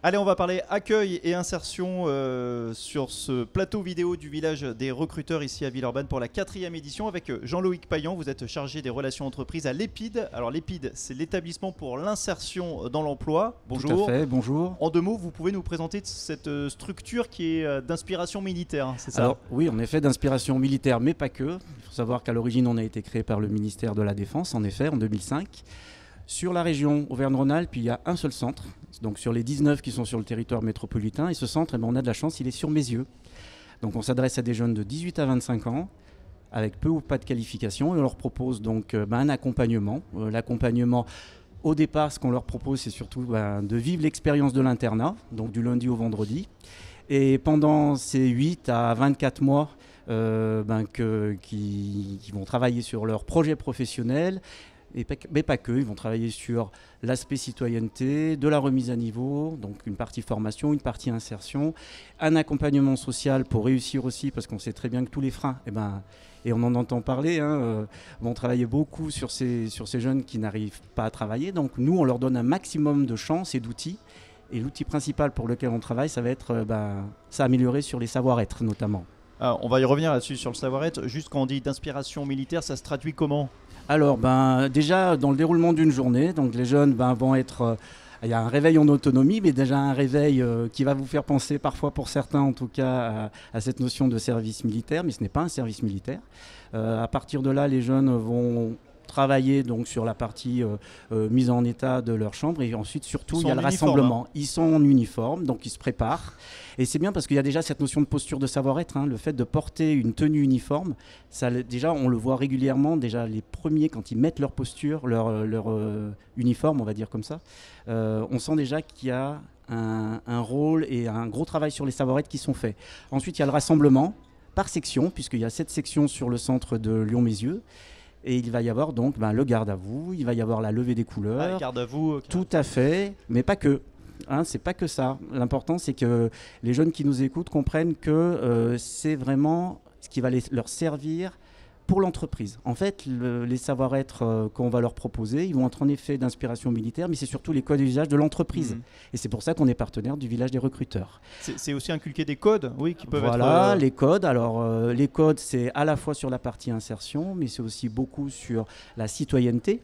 Allez, on va parler accueil et insertion sur ce plateau vidéo du village des recruteurs ici à Villeurbanne pour la 4e édition avec Jean-Loïc Payan. Vous êtes chargé des relations entreprises à l'EPID. Alors l'EPID, c'est l'établissement pour l'insertion dans l'emploi. Bonjour. Tout à fait, bonjour. En 2 mots, vous pouvez nous présenter cette structure qui est d'inspiration militaire, hein, c'est ça? Alors oui, en effet, d'inspiration militaire, mais pas que. Il faut savoir qu'à l'origine, on a été créé par le ministère de la Défense, en effet, en 2005. Sur la région Auvergne-Rhône-Alpes, il y a un seul centre, donc sur les 19 qui sont sur le territoire métropolitain. Et ce centre, on a de la chance, il est sur Meyzieux. Donc on s'adresse à des jeunes de 18 à 25 ans, avec peu ou pas de qualification, et on leur propose donc un accompagnement. L'accompagnement, au départ, ce qu'on leur propose, c'est surtout de vivre l'expérience de l'internat, donc du lundi au vendredi. Et pendant ces 8 à 24 mois, qui vont travailler sur leur projet professionnel, mais pas que, ils vont travailler sur l'aspect citoyenneté, de la remise à niveau, donc une partie formation, une partie insertion, un accompagnement social pour réussir aussi, parce qu'on sait très bien que tous les freins, et on en entend parler, vont travailler beaucoup sur ces jeunes qui n'arrivent pas à travailler. Donc nous, on leur donne un maximum de chances et d'outils. Et l'outil principal pour lequel on travaille, ça va être s'améliorer sur les savoir-être notamment. Alors, on va y revenir là-dessus sur le savoir-être. Juste quand on dit d'inspiration militaire, ça se traduit comment? Alors, déjà, dans le déroulement d'une journée, donc les jeunes vont être... il y a un réveil en autonomie, mais déjà un réveil qui va vous faire penser, parfois pour certains en tout cas, à cette notion de service militaire, mais ce n'est pas un service militaire. À partir de là, les jeunes vont travailler donc sur la partie mise en état de leur chambre, et ensuite surtout il y a le rassemblement. Ils sont en uniforme, donc ils se préparent, et c'est bien parce qu'il y a déjà cette notion de posture de savoir-être, le fait de porter une tenue uniforme, ça, déjà on le voit régulièrement, déjà les premiers quand ils mettent leur posture, leur uniforme, on va dire comme ça, on sent déjà qu'il y a un rôle et un gros travail sur les savoir-être qui sont faits. Ensuite il y a le rassemblement par section, puisqu'il y a 7 sections sur le centre de Lyon-Meyzieux. Et il va y avoir donc le garde à vous, il va y avoir la levée des couleurs. Ah, garde à vous. Okay. Tout à fait, mais pas que. C'est pas que ça. L'important, c'est que les jeunes qui nous écoutent comprennent que c'est vraiment ce qui va leur servir pour l'entreprise. En fait, les savoir-être qu'on va leur proposer, ils vont être en effet d'inspiration militaire, mais c'est surtout les codes d'usage de l'entreprise. Et c'est pour ça qu'on est partenaire du village des recruteurs. C'est aussi inculquer des codes, oui, qui peuvent être... Voilà, les codes. Alors, les codes, c'est à la fois sur la partie insertion, mais c'est aussi beaucoup sur la citoyenneté.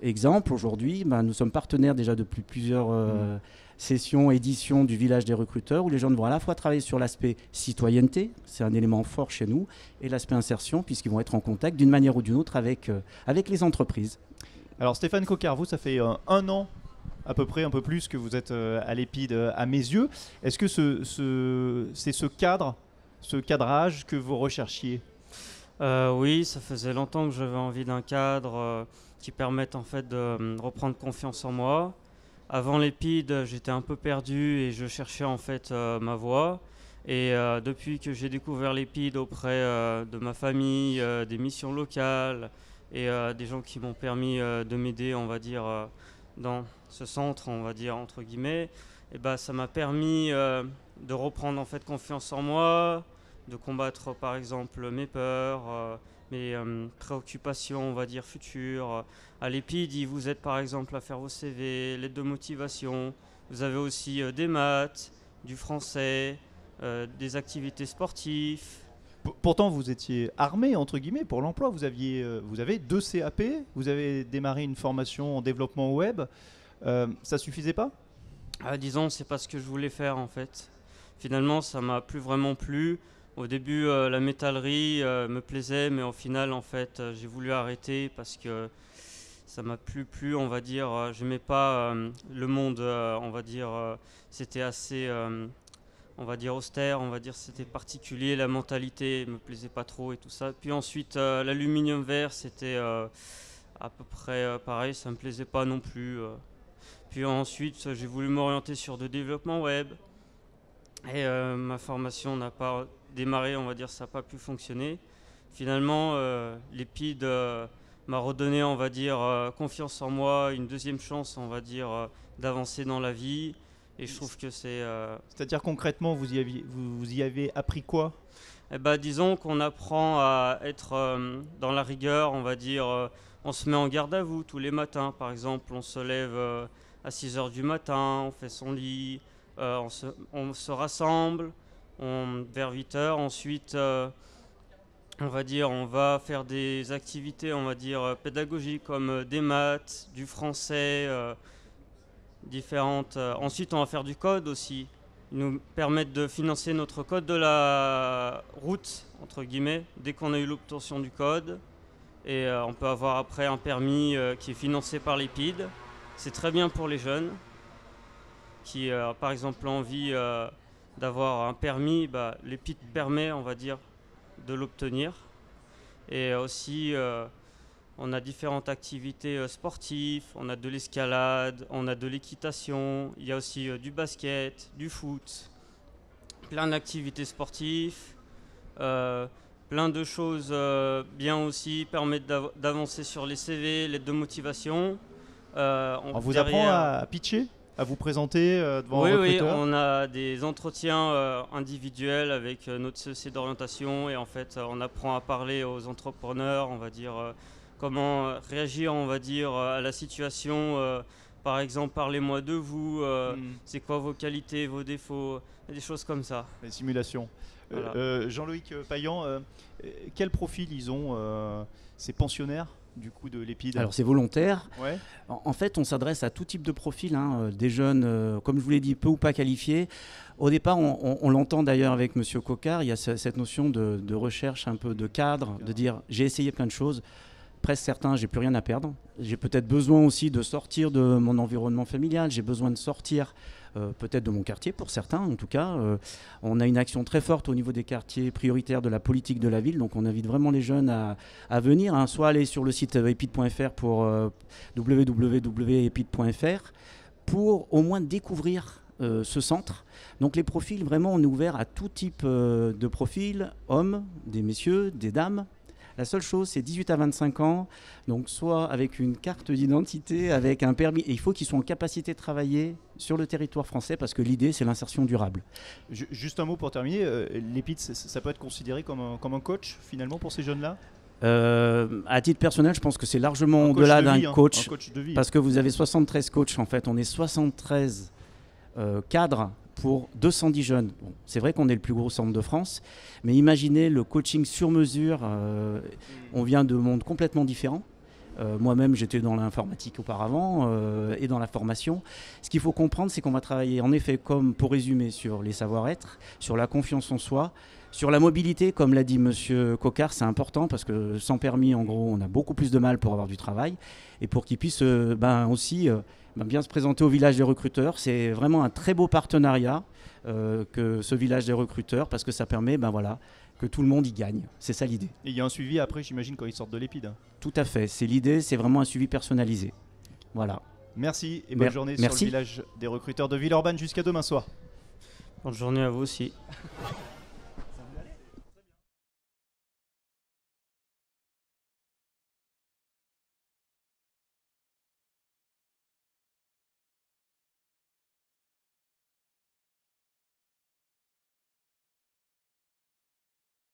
Exemple, aujourd'hui, nous sommes partenaires déjà depuis plusieurs sessions, éditions du village des recruteurs, où les jeunes vont à la fois travailler sur l'aspect citoyenneté, c'est un élément fort chez nous, et l'aspect insertion, puisqu'ils vont être en contact d'une manière ou d'une autre avec les entreprises. Alors Stéphane Coquart, vous, ça fait 1 an à peu près, un peu plus, que vous êtes à l'EPID à Meyzieux. Est-ce que c'est ce cadrage que vous recherchiez? Oui, ça faisait longtemps que j'avais envie d'un cadre qui permette en fait de reprendre confiance en moi. Avant l'EPID, j'étais un peu perdu et je cherchais en fait ma voie. Et depuis que j'ai découvert l'EPID auprès de ma famille, des missions locales et des gens qui m'ont permis de m'aider, on va dire, dans ce centre, on va dire entre guillemets, et ça m'a permis de reprendre en fait confiance en moi, de combattre par exemple mes peurs, mes préoccupations, on va dire, futures. À l'EPID, ils vous aident par exemple à faire vos CV, l'aide de motivation. Vous avez aussi des maths, du français, des activités sportives. Pourtant, vous étiez armé, entre guillemets, pour l'emploi. Vous avez 2 CAP, vous avez démarré une formation en développement web. Ça suffisait pas? Disons, c'est pas ce que je voulais faire en fait. Finalement, ça m'a plus vraiment plu. Au début, la métallerie me plaisait, mais au final, en fait, j'ai voulu arrêter parce que ça m'a plus plu, on va dire. J'aimais pas le monde, on va dire. C'était assez, on va dire, austère, on va dire, c'était particulier. La mentalité me plaisait pas trop et tout ça. Puis ensuite, l'aluminium vert, c'était à peu près pareil, ça me plaisait pas non plus. Puis ensuite, j'ai voulu m'orienter sur le développement web. Et ma formation n'a pas démarré, on va dire, ça n'a pas pu fonctionner. Finalement, l'EPID m'a redonné, on va dire, confiance en moi, une deuxième chance, on va dire, d'avancer dans la vie. Et je trouve que c'est... C'est-à-dire concrètement, vous y avez appris quoi? Disons qu'on apprend à être dans la rigueur, on va dire, on se met en garde à vous tous les matins. Par exemple, on se lève à 6 h du matin, on fait son lit, on se rassemble vers 8 heures. Ensuite, on va dire, on va faire des activités, on va dire, pédagogiques comme des maths, du français, différentes. Ensuite, on va faire du code aussi. Ils nous permettent de financer notre code de la route, entre guillemets, dès qu'on a eu l'obtention du code. Et on peut avoir après un permis qui est financé par l'EPID. C'est très bien pour les jeunes qui, par exemple, ont envie d'avoir un permis. L'EPID permet, on va dire, de l'obtenir. Et aussi, on a différentes activités sportives, on a de l'escalade, on a de l'équitation, il y a aussi du basket, du foot, plein d'activités sportives, plein de choses bien aussi, permettent d'avancer sur les CV, l'aide de motivation. On vous apprend à pitcher, à vous présenter devant un recruteur? Oui, on a des entretiens individuels avec notre CEC d'orientation et en fait on apprend à parler aux entrepreneurs, on va dire comment réagir, on va dire à la situation. Par exemple, parlez-moi de vous, c'est quoi vos qualités, vos défauts, des choses comme ça. Les simulations. Voilà. Jean-Loïc Payan, quel profil ils ont ces pensionnaires du coup de l'EPID? Alors c'est volontaire. Ouais. En fait, on s'adresse à tout type de profil, des jeunes, comme je vous l'ai dit, peu ou pas qualifiés. Au départ, on l'entend d'ailleurs avec Monsieur Coquart, il y a cette notion de recherche un peu de cadre, de dire j'ai essayé plein de choses. Presque certains, j'ai plus rien à perdre. J'ai peut-être besoin aussi de sortir de mon environnement familial. J'ai besoin de sortir peut-être de mon quartier pour certains. En tout cas, on a une action très forte au niveau des quartiers prioritaires de la politique de la ville. Donc on invite vraiment les jeunes à venir, soit aller sur le site epid.fr pour www.epid.fr pour au moins découvrir ce centre. Donc les profils, vraiment, on est ouvert à tout type de profils, hommes, des messieurs, des dames. La seule chose, c'est 18 à 25 ans, donc soit avec une carte d'identité, avec un permis, et il faut qu'ils soient en capacité de travailler sur le territoire français parce que l'idée, c'est l'insertion durable. Juste un mot pour terminer, l'EPID, ça peut être considéré comme un coach finalement pour ces jeunes-là? À titre personnel, je pense que c'est largement au-delà d'un coach, coach de vie. Parce que vous avez 73 coachs, en fait, on est 73 cadres pour 210 jeunes. Bon, c'est vrai qu'on est le plus gros centre de France, mais imaginez le coaching sur mesure. On vient de mondes complètement différents. Moi-même, j'étais dans l'informatique auparavant et dans la formation. Ce qu'il faut comprendre, c'est qu'on va travailler, en effet, comme pour résumer, sur les savoir-être, sur la confiance en soi, sur la mobilité, comme l'a dit Monsieur Coquart, c'est important parce que sans permis, en gros, on a beaucoup plus de mal pour avoir du travail et pour qu'ils puissent aussi bien se présenter au village des recruteurs. C'est vraiment un très beau partenariat que ce village des recruteurs parce que ça permet que tout le monde y gagne. C'est ça l'idée. Et il y a un suivi après, j'imagine, quand ils sortent de l'EPID. Tout à fait. C'est l'idée, c'est vraiment un suivi personnalisé. Voilà. Merci et bonne journée sur le village des recruteurs de Villeurbanne jusqu'à demain soir. Bonne journée à vous aussi.